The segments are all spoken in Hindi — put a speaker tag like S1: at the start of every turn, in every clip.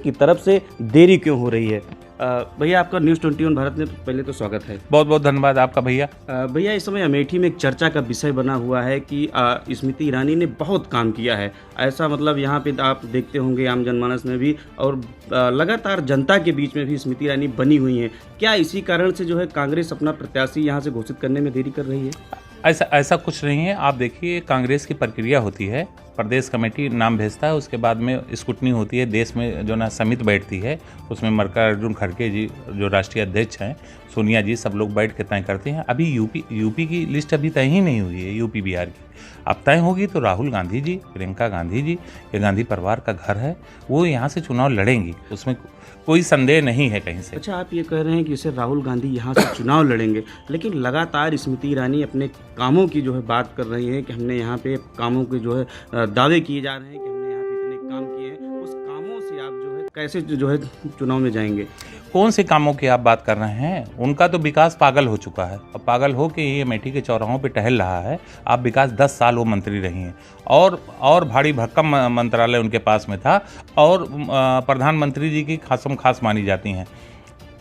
S1: की तरफ से देरी क्यों हो रही है? भैया आपका न्यूज़ 21 भारत में पहले तो स्वागत है।
S2: बहुत बहुत धन्यवाद आपका भैया।
S1: भैया इस समय अमेठी में एक चर्चा का विषय बना हुआ है कि स्मृति ईरानी ने बहुत काम किया है। ऐसा मतलब यहाँ पे आप देखते होंगे आम जनमानस में भी और लगातार जनता के बीच में भी स्मृति ईरानी बनी हुई हैं। क्या इसी कारण से जो है कांग्रेस अपना प्रत्याशी यहाँ से घोषित करने में देरी कर रही है?
S2: ऐसा कुछ नहीं है। आप देखिए, कांग्रेस की प्रक्रिया होती है, प्रदेश कमेटी नाम भेजता है, उसके बाद में स्क्रूटनी होती है, देश में जो ना समिति बैठती है, उसमें मल्लिकार्जुन खड़गे जी जो राष्ट्रीय अध्यक्ष हैं, सोनिया जी, सब लोग बैठ के तय करते हैं। अभी यूपी की लिस्ट अभी तय ही नहीं हुई है, यूपी बिहार की। अब तय होगी तो राहुल गांधी जी, प्रियंका गांधी जी, ये गांधी परिवार का घर है, वो यहाँ से चुनाव लड़ेंगी, उसमें कोई संदेह नहीं है कहीं से।
S1: अच्छा, आप ये कह रहे हैं कि जैसे राहुल गांधी यहाँ से चुनाव लड़ेंगे, लेकिन लगातार स्मृति ईरानी अपने कामों की जो है बात कर रही हैं कि हमने यहाँ पे कामों के जो है दावे किए जा रहे हैं कि हमने यहाँ पे इतने काम किए हैं। उस कामों से आप जो है कैसे जो है चुनाव में जाएंगे?
S2: कौन से कामों की आप बात कर रहे हैं? उनका तो विकास पागल हो चुका है। अब पागल हो के ये अमेठी के चौराहों पे टहल रहा है। आप विकास 10 साल वो मंत्री रही हैं और भारी भरकम मंत्रालय उनके पास में था और प्रधानमंत्री जी की खासम खास मानी जाती हैं।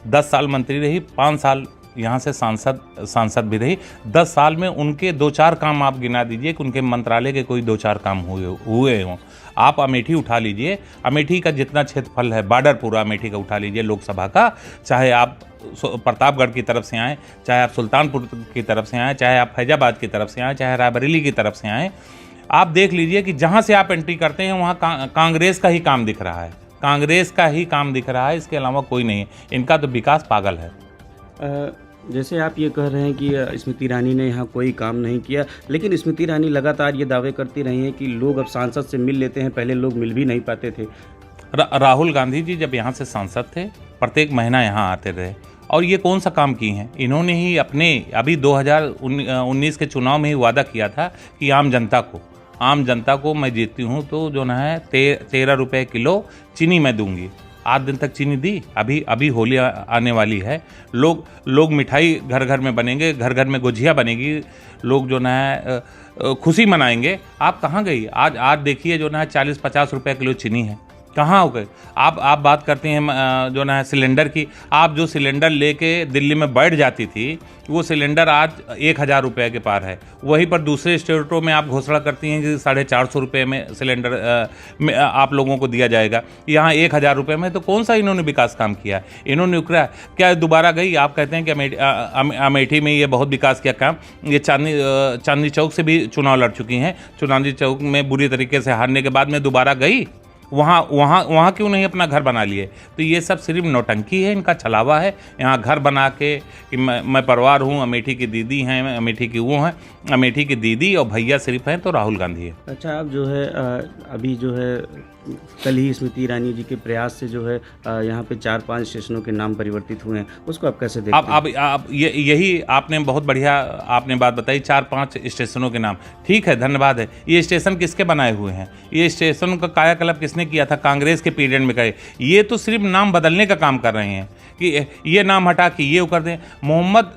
S2: 10 साल मंत्री रही, 5 साल यहाँ से सांसद भी रही। 10 साल में उनके 2-4 काम आप गिना दीजिए कि उनके मंत्रालय के कोई 2-4 काम हुए हों। आप अमेठी उठा लीजिए, अमेठी का जितना क्षेत्रफल है, बॉर्डर पूरा अमेठी का उठा लीजिए लोकसभा का, चाहे आप प्रतापगढ़ की तरफ से आएँ, चाहे आप सुल्तानपुर की तरफ से आएँ, चाहे आप फैजाबाद की तरफ से आएँ, चाहे रायबरेली की तरफ से आएँ, आप देख लीजिए कि जहाँ से आप एंट्री करते हैं वहाँ कांग्रेस का ही काम दिख रहा है, कांग्रेस का ही काम दिख रहा है, इसके अलावा कोई नहीं है। इनका तो विकास पागल है।
S1: जैसे आप ये कह रहे हैं कि स्मृति ईरानी ने यहाँ कोई काम नहीं किया, लेकिन स्मृति ईरानी लगातार ये दावे करती रही हैं कि लोग अब सांसद से मिल लेते हैं, पहले लोग मिल भी नहीं पाते थे।
S2: राहुल गांधी जी जब यहाँ से सांसद थे, प्रत्येक महीना यहाँ आते रहे और ये कौन सा काम किए हैं? इन्होंने ही अपने अभी 2019 के चुनाव में ही वादा किया था कि आम जनता को मैं जीतती हूँ तो जो है 13 रुपये किलो चीनी मैं दूंगी। 8 दिन तक चीनी दी। अभी होली आने वाली है, लोग मिठाई घर घर में बनेंगे, घर घर में गुजिया बनेगी, लोग जो है खुशी मनाएंगे। आप कहाँ गई? आज देखिए जो है 40-50 रुपये किलो चीनी है, कहाँ हो गए? आप बात करते हैं जो ना सिलेंडर की। आप जो सिलेंडर लेके दिल्ली में बैठ जाती थी, वो सिलेंडर आज 1000 रुपये के पार है। वहीं पर दूसरे स्टेटों में आप घोषणा करती हैं कि 450 रुपये में सिलेंडर में आप लोगों को दिया जाएगा, यहाँ 1000 रुपये में। तो कौन सा इन्होंने विकास काम किया? इन्होंने उकरा क्या दोबारा गई? आप कहते हैं कि अमेठी में ये बहुत विकास किया काम। ये चांदनी चौक से भी चुनाव लड़ चुकी हैं, चांदनी चौक में बुरी तरीके से हारने के बाद में दोबारा गई, वहाँ क्यों नहीं अपना घर बना लिए? तो ये सब सिर्फ नौटंकी है, इनका छलावा है। यहाँ घर बना के कि मैं परिवार हूँ, अमेठी की दीदी हैं, अमेठी की वो हैं, अमेठी की दीदी और भैया सिर्फ हैं तो राहुल गांधी है।
S1: अच्छा, आप जो है अभी जो है कल ही स्मृति ईरानी जी के प्रयास से जो है यहाँ पे 4-5 स्टेशनों के नाम परिवर्तित हुए हैं, उसको आप कैसे देखते हैं?
S2: आप यही आपने बहुत बढ़िया आपने बात बताई, 4-5 स्टेशनों के नाम। ठीक है, धन्यवाद है। ये स्टेशन किसके बनाए हुए हैं? ये स्टेशन का कायाकल्प किसने किया था? कांग्रेस के पीरियड में गए। ये तो सिर्फ नाम बदलने का काम कर रहे हैं कि ये नाम हटा के ये कर दें। मोहम्मद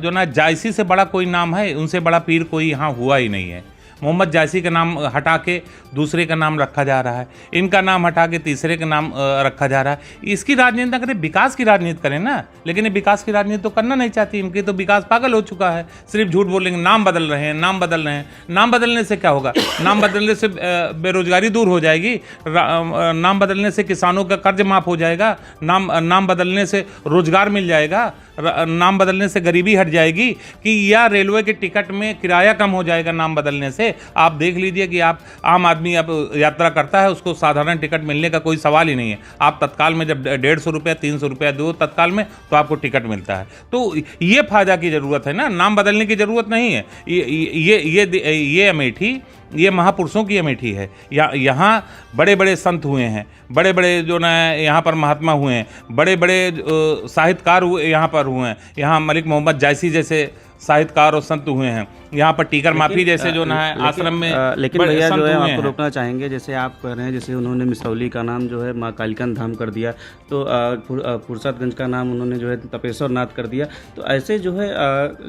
S2: जो ना जायसी से बड़ा कोई नाम है, उनसे बड़ा पीर कोई यहाँ हुआ ही नहीं है। मोहम्मद जायसी का नाम हटा के दूसरे का नाम रखा जा रहा है, इनका नाम हटा के तीसरे का नाम रखा जा रहा है। इसकी राजनीति ना करें, विकास की राजनीति करें ना। लेकिन ये विकास की राजनीति तो करना नहीं चाहती, इनकी तो विकास पागल हो चुका है। सिर्फ झूठ बोलेंगे, नाम बदल रहे हैं, नाम बदल रहे हैं। नाम बदलने से क्या होगा? नाम बदलने से बेरोजगारी दूर हो जाएगी, नाम बदलने से किसानों का कर्ज माफ हो जाएगा, नाम बदलने से रोजगार मिल जाएगा, नाम बदलने से गरीबी हट जाएगी, कि या रेलवे के टिकट में किराया कम हो जाएगा नाम बदलने से। आप देख लीजिए कि आप आम आदमी अब यात्रा करता है, उसको साधारण टिकट मिलने का कोई सवाल ही नहीं है। आप तत्काल में जब 150 रुपया 300 रुपया दो तत्काल में, तो आपको टिकट मिलता है। तो ये फायदा की ज़रूरत है ना, नाम बदलने की ज़रूरत नहीं है। ये अमेठी, ये महापुरुषों की अमेठी है। यहाँ बड़े बड़े संत हुए हैं, बड़े बड़े जो ना यहाँ पर महात्मा हुए हैं, बड़े बड़े साहित्यकार यहाँ पर हुए हैं। यहाँ मलिक मोहम्मद जायसी जैसे साहित्यकार और संत हुए हैं। यहाँ पर टीकर माफी जैसे जो ना है आश्रम में।
S1: लेकिन भैया जो है आपको रोकना चाहेंगे, जैसे आप कह रहे हैं, जैसे उन्होंने मिसरौली का नाम जो है माँ कालिका धाम कर दिया, तो फुर्सतगंज का नाम उन्होंने जो है तपेश्वर नाथ कर दिया। तो ऐसे जो है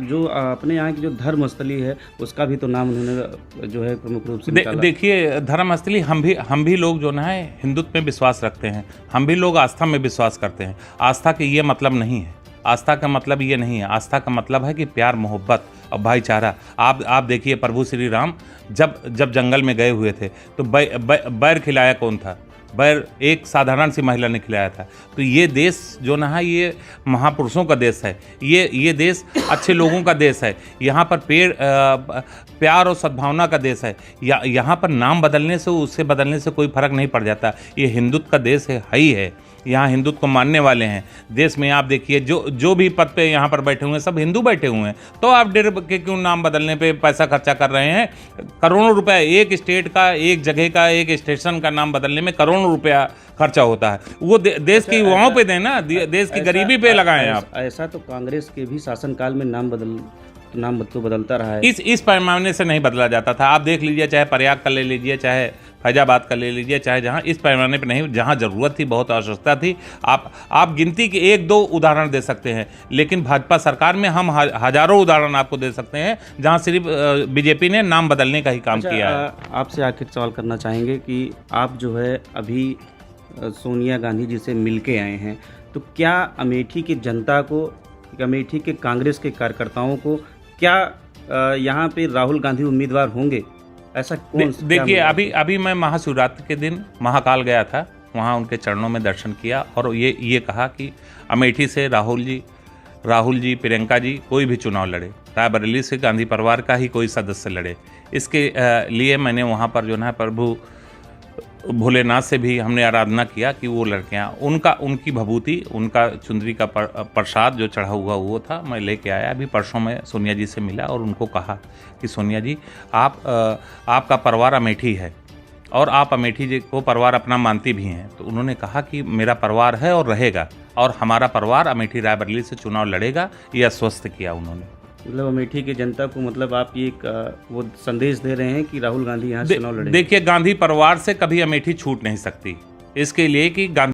S1: जो अपने यहाँ की जो धर्म स्थली है उसका भी तो नाम उन्होंने जो है प्रमुख रूप से निकाला।
S2: देखिए धर्मस्थली, हम भी लोग जो ना है हिंदुत्व में विश्वास रखते हैं, हम भी लोग आस्था में विश्वास करते हैं। आस्था के ये मतलब नहीं है, आस्था का मतलब ये नहीं है। आस्था का मतलब है कि प्यार, मोहब्बत और भाईचारा। आप देखिए प्रभु श्री राम जब जंगल में गए हुए थे तो बैर खिलाया कौन था? बैर एक साधारण सी महिला ने खिलाया था। तो ये देश जो ना है ये महापुरुषों का देश है, ये देश अच्छे लोगों का देश है। यहाँ पर प्यार और सद्भावना का देश है। यहाँ पर नाम बदलने से, उससे बदलने से कोई फर्क नहीं पड़ जाता। ये हिंदुत्व का देश है ही है। यहाँ हिंदुत्व को मानने वाले हैं। देश में आप देखिए जो भी पद पे यहाँ पर बैठे हुए हैं सब हिंदू बैठे हुए हैं। तो आप डेढ़ के क्यों नाम बदलने पे पैसा खर्चा कर रहे हैं? करोड़ों रुपया एक स्टेट का, एक जगह का, एक स्टेशन का नाम बदलने में करोड़ों रुपया खर्चा होता है। वो देश की युवाओं पे दें ना, देश की गरीबी पे लगाएं आप।
S1: ऐसा तो कांग्रेस के भी शासनकाल में नाम तो बदलता रहा है।
S2: इस पैमाने से नहीं बदला जाता था। आप देख लीजिए, चाहे प्रयाग का ले लीजिए, चाहे फैजाबाद का ले लीजिए, चाहे जहाँ इस पैमाने पे नहीं, जहाँ ज़रूरत थी, बहुत आवश्यकता थी। आप गिनती के 1-2 उदाहरण दे सकते हैं, लेकिन भाजपा सरकार में हम हजारों उदाहरण आपको दे सकते हैं जहाँ सिर्फ बीजेपी ने नाम बदलने का ही काम किया है।
S1: आपसे आखिर सवाल करना चाहेंगे कि आप जो है अभी सोनिया गांधी जी से मिल के आए हैं, तो क्या अमेठी की जनता को, अमेठी के कांग्रेस के कार्यकर्ताओं को क्या यहाँ पे राहुल गांधी उम्मीदवार होंगे? ऐसा कौन?
S2: देखिए अभी मैं महाशिवरात्रि के दिन महाकाल गया था, वहाँ उनके चरणों में दर्शन किया और ये कहा कि अमेठी से राहुल जी, प्रियंका जी कोई भी चुनाव लड़े, रायबरेली से गांधी परिवार का ही कोई सदस्य लड़े। इसके लिए मैंने वहाँ पर जो है प्रभु भोलेनाथ से भी हमने आराधना किया कि वो लड़कियाँ, उनकी भभूति, उनका चुंदरी का प्रसाद जो चढ़ा हुआ वो था, मैं लेके आया। अभी परसों मैं सोनिया जी से मिला और उनको कहा कि सोनिया जी आपका परिवार अमेठी है और आप अमेठी जी को परिवार अपना मानती भी हैं। तो उन्होंने कहा कि मेरा परिवार है और रहेगा और हमारा परिवार अमेठी रायबरेली से चुनाव लड़ेगा, ये आश्वस्त किया उन्होंने।
S1: मतलब अमेठी की जनता को, मतलब आप ये वो संदेश दे रहे हैं कि राहुल गांधी यहाँ चुनाव लड़ेंगे।
S2: देखिए गांधी परिवार से कभी अमेठी छूट नहीं सकती, इसके लिए कि गांधी